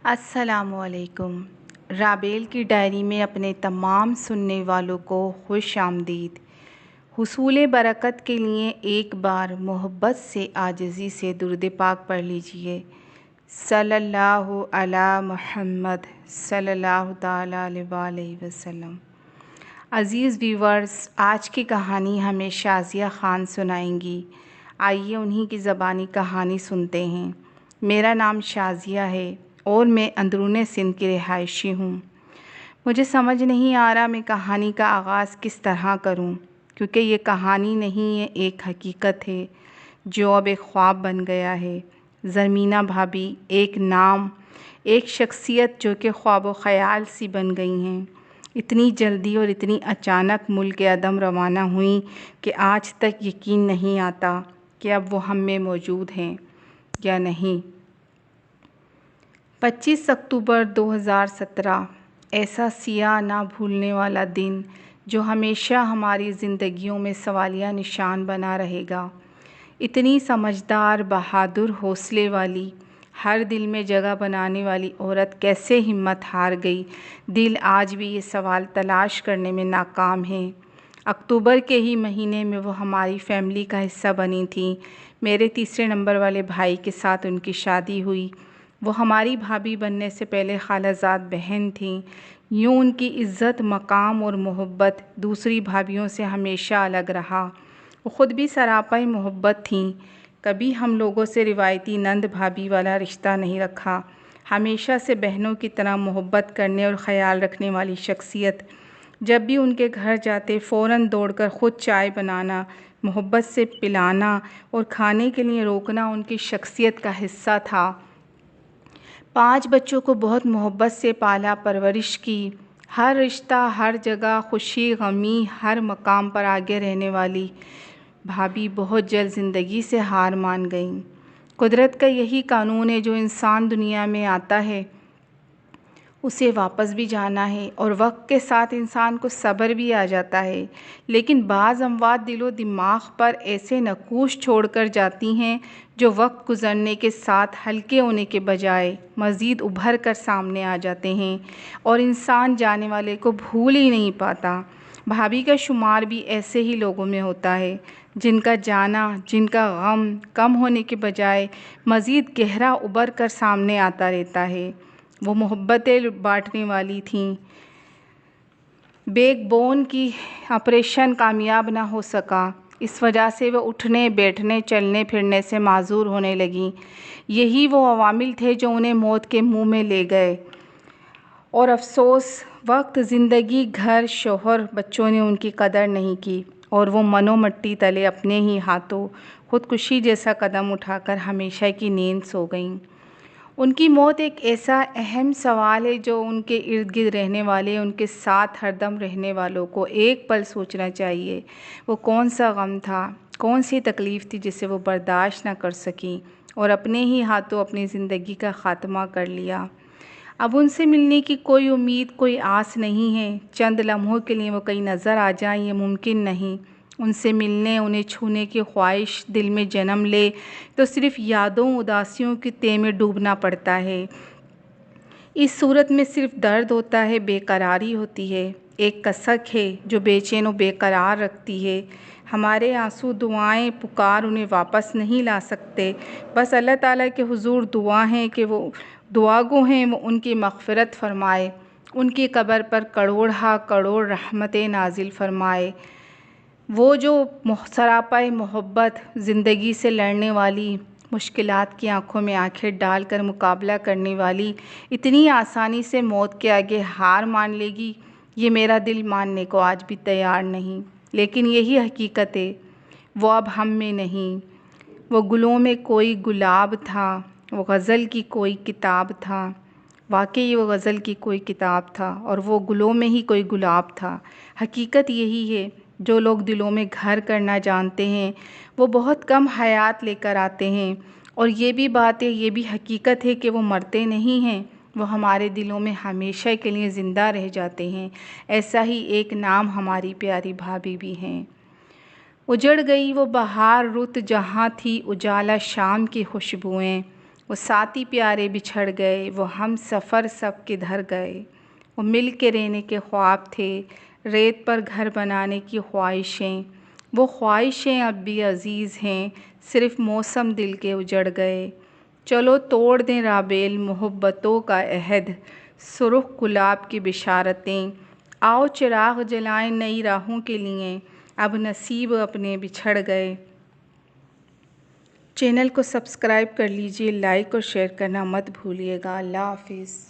السلام علیکم۔ رابیل کی ڈائری میں اپنے تمام سننے والوں کو خوش آمدید۔ حصول برکت کے لیے ایک بار محبت سے عاجزی سے درود پاک پڑھ لیجئے۔ صلی اللہ علی محمد صلی اللہ تعالیٰ علیہ وسلم۔ عزیز ویورز، آج کی کہانی ہمیں شازیہ خان سنائیں گی۔ آئیے انہی کی زبانی کہانی سنتے ہیں۔ میرا نام شازیہ ہے اور میں اندرون سندھ کی رہائشی ہوں۔ مجھے سمجھ نہیں آ رہا میں کہانی کا آغاز کس طرح کروں، کیونکہ یہ کہانی نہیں ہے، ایک حقیقت ہے جو اب ایک خواب بن گیا ہے۔ زرمینہ بھابی ایک نام، ایک شخصیت جو کہ خواب و خیال سی بن گئی ہیں۔ اتنی جلدی اور اتنی اچانک ملک عدم روانہ ہوئیں کہ آج تک یقین نہیں آتا کہ اب وہ ہم میں موجود ہیں یا نہیں۔ 25 اکتوبر 2017 ایسا سیاہ نہ بھولنے والا دن جو ہمیشہ ہماری زندگیوں میں سوالیہ نشان بنا رہے گا۔ اتنی سمجھدار، بہادر، حوصلے والی، ہر دل میں جگہ بنانے والی عورت کیسے ہمت ہار گئی؟ دل آج بھی یہ سوال تلاش کرنے میں ناکام ہے۔ اکتوبر کے ہی مہینے میں وہ ہماری فیملی کا حصہ بنی تھیں۔ میرے تیسرے نمبر والے بھائی کے ساتھ ان کی شادی ہوئی۔ وہ ہماری بھابھی بننے سے پہلے خالہ زاد بہن تھیں۔ یوں ان کی عزت، مقام اور محبت دوسری بھابھیوں سے ہمیشہ الگ رہا۔ وہ خود بھی سراپا محبت تھیں۔ کبھی ہم لوگوں سے روایتی نند بھابھی والا رشتہ نہیں رکھا۔ ہمیشہ سے بہنوں کی طرح محبت کرنے اور خیال رکھنے والی شخصیت۔ جب بھی ان کے گھر جاتے فوراً دوڑ کر خود چائے بنانا، محبت سے پلانا اور کھانے کے لیے روکنا ان کی شخصیت کا حصہ تھا۔ 5 بچوں کو بہت محبت سے پالا پرورش کی۔ ہر رشتہ، ہر جگہ، خوشی غمی، ہر مقام پر آگے رہنے والی بھابھی بہت جلد زندگی سے ہار مان گئیں۔ قدرت کا یہی قانون ہے، جو انسان دنیا میں آتا ہے اسے واپس بھی جانا ہے، اور وقت کے ساتھ انسان کو صبر بھی آ جاتا ہے، لیکن بعض اموات دل و دماغ پر ایسے نقوش چھوڑ کر جاتی ہیں جو وقت گزرنے کے ساتھ ہلکے ہونے کے بجائے مزید ابھر کر سامنے آ جاتے ہیں، اور انسان جانے والے کو بھول ہی نہیں پاتا۔ بھابھی کا شمار بھی ایسے ہی لوگوں میں ہوتا ہے جن کا جانا، جن کا غم کم ہونے کے بجائے مزید گہرا ابھر کر سامنے آتا رہتا ہے۔ وہ محبتیں بانٹنے والی تھیں۔ بیک بون کی آپریشن کامیاب نہ ہو سکا، اس وجہ سے وہ اٹھنے، بیٹھنے، چلنے پھرنے سے معذور ہونے لگیں۔ یہی وہ عوامل تھے جو انہیں موت کے منہ میں لے گئے، اور افسوس وقت، زندگی، گھر، شوہر، بچوں نے ان کی قدر نہیں کی، اور وہ منو مٹی تلے اپنے ہی ہاتھوں خودکشی جیسا قدم اٹھا کر ہمیشہ کی نیند سو گئیں۔ ان کی موت ایک ایسا اہم سوال ہے جو ان کے ارد گرد رہنے والے، ان کے ساتھ ہر دم رہنے والوں کو ایک پل سوچنا چاہیے۔ وہ کون سا غم تھا، کون سی تکلیف تھی جسے وہ برداشت نہ کر سکیں اور اپنے ہی ہاتھوں اپنی زندگی کا خاتمہ کر لیا۔ اب ان سے ملنے کی کوئی امید، کوئی آس نہیں ہے۔ چند لمحوں کے لیے وہ کہیں نظر آ جائیں یہ ممکن نہیں۔ ان سے ملنے، انہیں چھونے کی خواہش دل میں جنم لے تو صرف یادوں، اداسیوں کی تہ میں ڈوبنا پڑتا ہے۔ اس صورت میں صرف درد ہوتا ہے، بے قراری ہوتی ہے، ایک کسک ہے جو بے چین و بے قرار رکھتی ہے۔ ہمارے آنسو، دعائیں، پکار انہیں واپس نہیں لا سکتے۔ بس اللہ تعالیٰ کے حضور دعا ہیں کہ وہ دعا گو ہیں، وہ ان کی مغفرت فرمائے، ان کی قبر پر کروڑ ہا کروڑ رحمتیں نازل فرمائے۔ وہ جو سراپا محبت، زندگی سے لڑنے والی، مشکلات کی آنکھوں میں آنکھیں ڈال کر مقابلہ کرنے والی، اتنی آسانی سے موت کے آگے ہار مان لے گی، یہ میرا دل ماننے کو آج بھی تیار نہیں۔ لیکن یہی حقیقت ہے، وہ اب ہم میں نہیں۔ وہ گلوں میں کوئی گلاب تھا، وہ غزل کی کوئی کتاب تھا، واقعی وہ غزل کی کوئی کتاب تھا، اور وہ گلوں میں ہی کوئی گلاب تھا۔ حقیقت یہی ہے، جو لوگ دلوں میں گھر کرنا جانتے ہیں وہ بہت کم حیات لے کر آتے ہیں، اور یہ بھی بات ہے، یہ بھی حقیقت ہے کہ وہ مرتے نہیں ہیں، وہ ہمارے دلوں میں ہمیشہ کے لیے زندہ رہ جاتے ہیں۔ ایسا ہی ایک نام ہماری پیاری بھابھی بھی ہیں۔ اجڑ گئی وہ بہار رت جہاں تھی اجالا شام کی خوشبوئیں، وہ ساتھی پیارے بچھڑ گئے، وہ ہم سفر سب کدھر گئے۔ وہ مل کے رہنے کے خواب تھے، ریت پر گھر بنانے کی خواہشیں، وہ خواہشیں اب بھی عزیز ہیں، صرف موسم دل کے اجڑ گئے۔ چلو توڑ دیں رابیل محبتوں کا عہد، سرخ گلاب کی بشارتیں، آؤ چراغ جلائیں نئی راہوں کے لیے، اب نصیب اپنے بچھڑ گئے۔ چینل کو سبسکرائب کر لیجئے، لائک اور شیئر کرنا مت بھولیے گا۔ اللہ حافظ۔